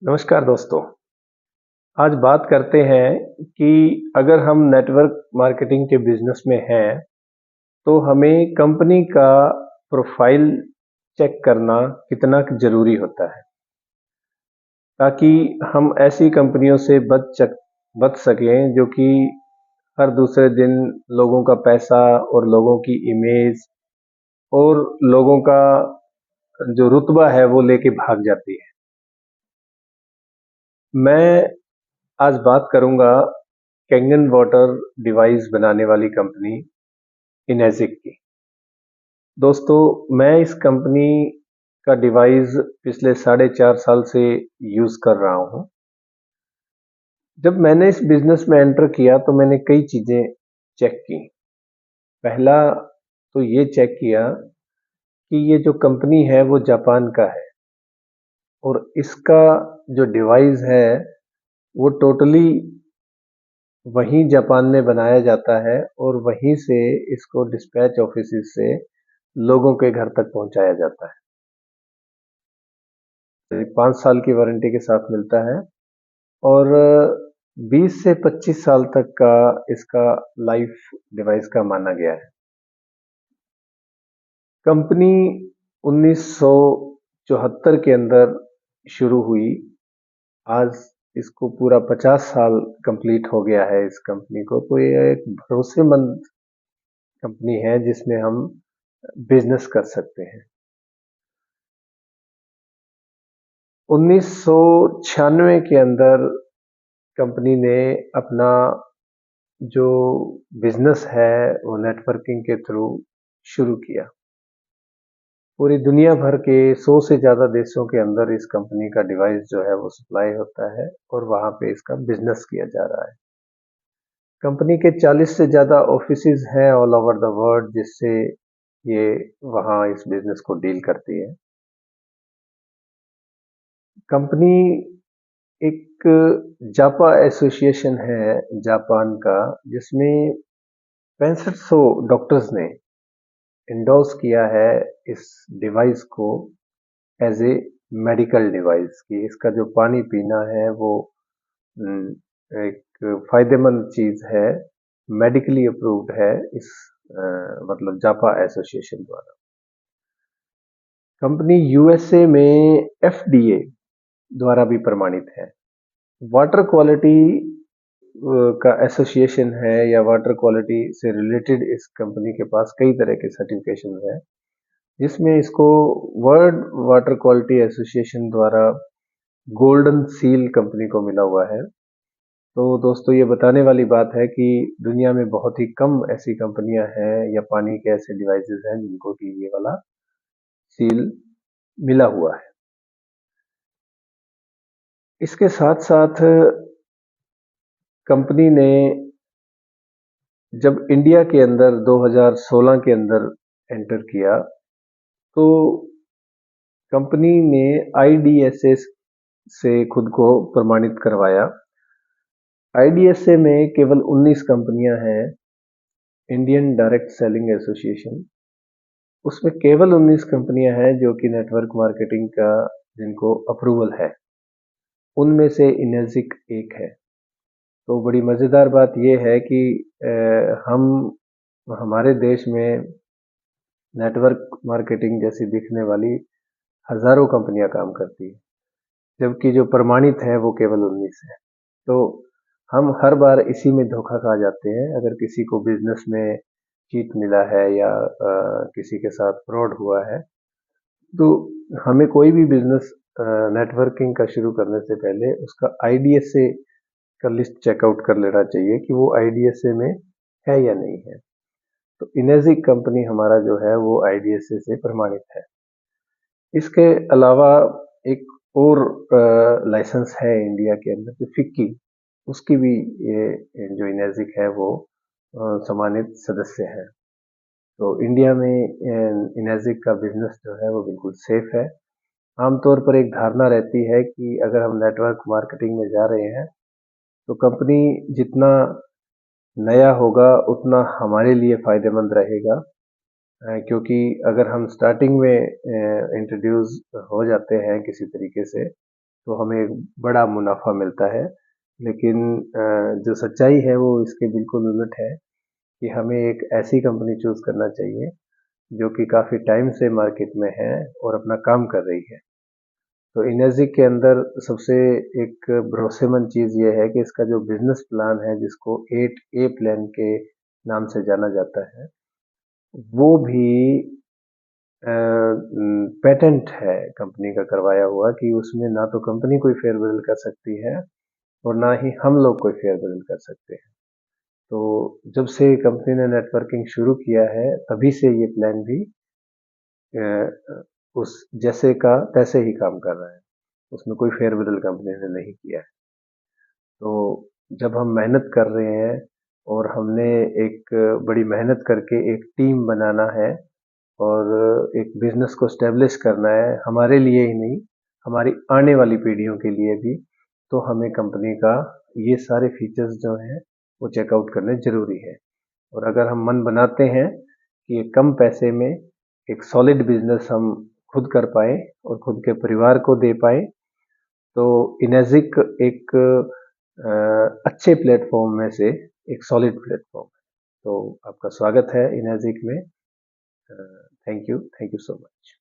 नमस्कार दोस्तों। आज बात करते हैं कि अगर हम नेटवर्क मार्केटिंग के बिजनेस में हैं तो हमें कंपनी का प्रोफाइल चेक करना कितना ज़रूरी होता है ताकि हम ऐसी कंपनियों से बच सकें जो कि हर दूसरे दिन लोगों का पैसा और लोगों की इमेज और लोगों का जो रुतबा है वो लेके भाग जाती है। मैं आज बात करूंगा कैंगन वाटर डिवाइस बनाने वाली कंपनी इनेजिक की। दोस्तों, मैं इस कंपनी का डिवाइस पिछले 4.5 साल से यूज़ कर रहा हूँ। जब मैंने इस बिज़नेस में एंटर किया तो मैंने कई चीज़ें चेक की। पहला तो ये चेक किया कि ये जो कंपनी है वो जापान का है और इसका जो डिवाइस है वो टोटली वहीं जापान में बनाया जाता है और वहीं से इसको डिस्पैच ऑफिसेज से लोगों के घर तक पहुंचाया जाता है। 5 साल की वारंटी के साथ मिलता है और 20 से 25 साल तक का इसका लाइफ डिवाइस का माना गया है। कंपनी 1974 के अंदर शुरू हुई। आज इसको पूरा 50 साल कंप्लीट हो गया है इस कंपनी को। तो ये एक भरोसेमंद कंपनी है जिसमें हम बिजनेस कर सकते हैं। 1996 के अंदर कंपनी ने अपना जो बिजनेस है वो नेटवर्किंग के थ्रू शुरू किया। पूरी दुनिया भर के 100 से ज़्यादा देशों के अंदर इस कंपनी का डिवाइस जो है वो सप्लाई होता है और वहाँ पे इसका बिजनेस किया जा रहा है। कंपनी के 40 से ज़्यादा ऑफिसेज हैं ऑल ओवर द वर्ल्ड, जिससे ये वहाँ इस बिजनेस को डील करती है। कंपनी एक जापा एसोसिएशन है जापान का, जिसमें 6500 डॉक्टर्स ने इंडोर्स किया है इस डिवाइस को एज ए मेडिकल डिवाइस की। इसका जो पानी पीना है वो एक फायदेमंद चीज है, मेडिकली अप्रूव्ड है इस मतलब जापा एसोसिएशन द्वारा। कंपनी यूएसए में एफडीए द्वारा भी प्रमाणित है। वाटर क्वालिटी का एसोसिएशन है या वाटर क्वालिटी से रिलेटेड इस कंपनी के पास कई तरह के सर्टिफिकेशन है, जिसमें इसको वर्ल्ड वाटर क्वालिटी एसोसिएशन द्वारा गोल्डन सील कंपनी को मिला हुआ है। तो दोस्तों, ये बताने वाली बात है कि दुनिया में बहुत ही कम ऐसी कंपनियां हैं या पानी के ऐसे डिवाइसेस हैं जिनको कि ये वाला सील मिला हुआ है। इसके साथ साथ कंपनी ने जब इंडिया के अंदर 2016 के अंदर एंटर किया तो कंपनी ने आईडीएसएस से खुद को प्रमाणित करवाया। आईडीएसए में केवल 19 कंपनियां हैं, इंडियन डायरेक्ट सेलिंग एसोसिएशन, उसमें केवल 19 कंपनियां हैं जो कि नेटवर्क मार्केटिंग का जिनको अप्रूवल है। उनमें से इनेजिक एक है। तो बड़ी मज़ेदार बात यह है कि हम हमारे देश में नेटवर्क मार्केटिंग जैसी दिखने वाली हजारों कंपनियां काम करती है, जबकि जो प्रमाणित है वो केवल 19 है। तो हम हर बार इसी में धोखा खा जाते हैं। अगर किसी को बिजनेस में चीट मिला है या किसी के साथ फ्रॉड हुआ है तो हमें कोई भी बिजनेस नेटवर्किंग का शुरू करने से पहले उसका आईडीएसए का लिस्ट चेकआउट कर लेना चाहिए कि वो आईडीएसए में है या नहीं है। तो इनेजिक कंपनी हमारा जो है वो आईडीएसए से प्रमाणित है। इसके अलावा एक और लाइसेंस है इंडिया के अंदर, जो फिक्की, उसकी भी ये जो इनेजिक है वो सम्मानित सदस्य है। तो इंडिया में इनेजिक का बिजनेस जो है वो बिल्कुल सेफ है। आमतौर पर एक धारणा रहती है कि अगर हम नेटवर्क मार्केटिंग में जा रहे हैं तो कंपनी जितना नया होगा उतना हमारे लिए फ़ायदेमंद रहेगा, क्योंकि अगर हम स्टार्टिंग में इंट्रोड्यूस हो जाते हैं किसी तरीके से तो हमें एक बड़ा मुनाफा मिलता है। लेकिन जो सच्चाई है वो इसके बिल्कुल उलट है कि हमें एक ऐसी कंपनी चूज़ करना चाहिए जो कि काफ़ी टाइम से मार्केट में है और अपना काम कर रही है। तो इनर्जी के अंदर सबसे एक भरोसेमंद चीज़ ये है कि इसका जो बिजनेस प्लान है, जिसको 8A प्लान के नाम से जाना जाता है, वो भी पेटेंट है कंपनी का करवाया हुआ, कि उसमें ना तो कंपनी कोई फेरबदल कर सकती है और ना ही हम लोग कोई फेरबदल कर सकते हैं। तो जब से कंपनी ने नेटवर्किंग शुरू किया है, तभी से ये प्लान भी उस जैसे का तैसे ही काम कर रहा है। उसमें कोई फेरबदल कंपनी ने नहीं किया है। तो जब हम मेहनत कर रहे हैं और हमने एक बड़ी मेहनत करके एक टीम बनाना है और एक बिजनेस को स्टेब्लिश करना है, हमारे लिए ही नहीं, हमारी आने वाली पीढ़ियों के लिए भी, तो हमें कंपनी का ये सारे फीचर्स जो हैं वो चेकआउट करने ज़रूरी है। और अगर हम मन बनाते हैं कि ये कम पैसे में एक सॉलिड बिजनेस हम खुद कर पाए और खुद के परिवार को दे पाए, तो इनेजिक एक अच्छे प्लेटफॉर्म में से एक सॉलिड प्लेटफॉर्म है। तो आपका स्वागत है इनेजिक में। Thank you so much.